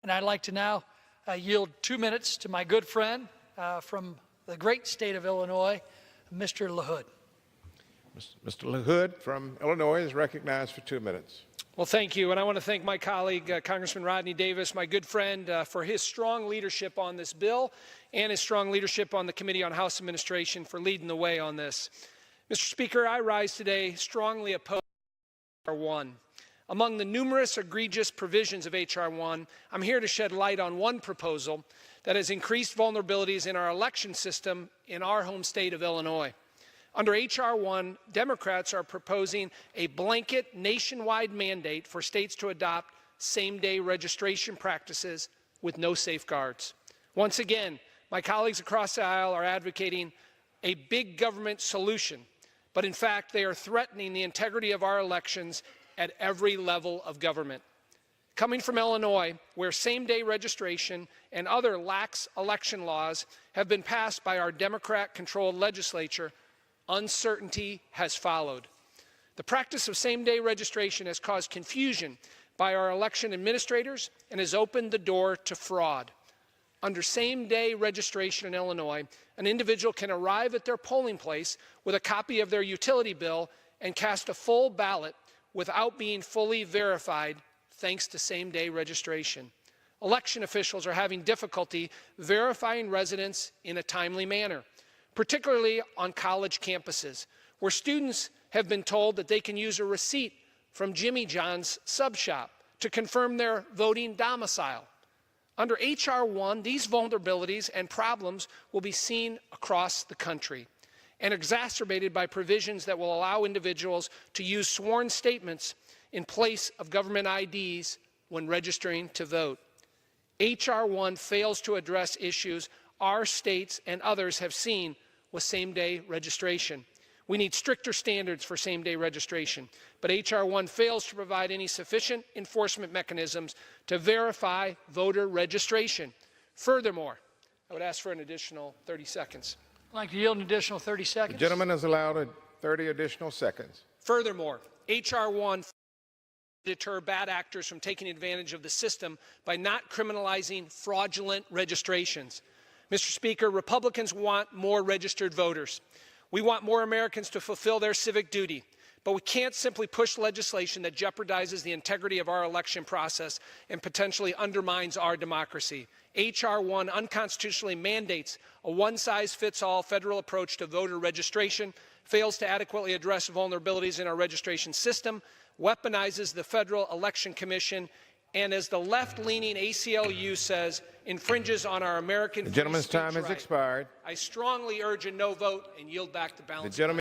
And I'd like to now yield 2 minutes to my good friend from the great state of Illinois, Mr. LaHood. Mr. LaHood from Illinois is recognized for 2 minutes. Well, thank you. And I want to thank my colleague, Congressman Rodney Davis, my good friend, for his strong leadership on this bill and his strong leadership on the Committee on House Administration for leading the way on this. Mr. Speaker, I rise today strongly opposed to H.R. 1. Among the numerous egregious provisions of H.R. 1, I'm here to shed light on one proposal that has increased vulnerabilities in our election system in our home state of Illinois. Under H.R. 1, Democrats are proposing a blanket nationwide mandate for states to adopt same-day registration practices with no safeguards. Once again, my colleagues across the aisle are advocating a big government solution, but in fact, they are threatening the integrity of our elections at every level of government. Coming from Illinois, where same-day registration and other lax election laws have been passed by our Democrat-controlled legislature, uncertainty has followed. The practice of same-day registration has caused confusion by our election administrators and has opened the door to fraud. Under same-day registration in Illinois, an individual can arrive at their polling place with a copy of their utility bill and cast a full ballot without being fully verified thanks to same-day registration. Election officials are having difficulty verifying residents in a timely manner, particularly on college campuses, where students have been told that they can use a receipt from Jimmy John's sub shop to confirm their voting domicile. Under H.R. 1, these vulnerabilities and problems will be seen across the country and exacerbated by provisions that will allow individuals to use sworn statements in place of government IDs when registering to vote. H.R. 1 fails to address issues our states and others have seen with same-day registration. We need stricter standards for same-day registration, but H.R. 1 fails to provide any sufficient enforcement mechanisms to verify voter registration. Furthermore, I would ask for an additional 30 seconds. I'd like to yield an additional 30 seconds. The gentleman is allowed 30 additional seconds. Furthermore, H.R. 1 deter bad actors from taking advantage of the system by not criminalizing fraudulent registrations. Mr. Speaker, Republicans want more registered voters. We want more Americans to fulfill their civic duty, but we can't simply push legislation that jeopardizes the integrity of our election process and potentially undermines our democracy. H.R. 1 unconstitutionally mandates a one-size-fits-all federal approach to voter registration, fails to adequately address vulnerabilities in our registration system, weaponizes the Federal Election Commission, and as the left-leaning ACLU says, infringes on our American free speech right. The gentleman's time has expired. I strongly urge a no vote and yield back the balance.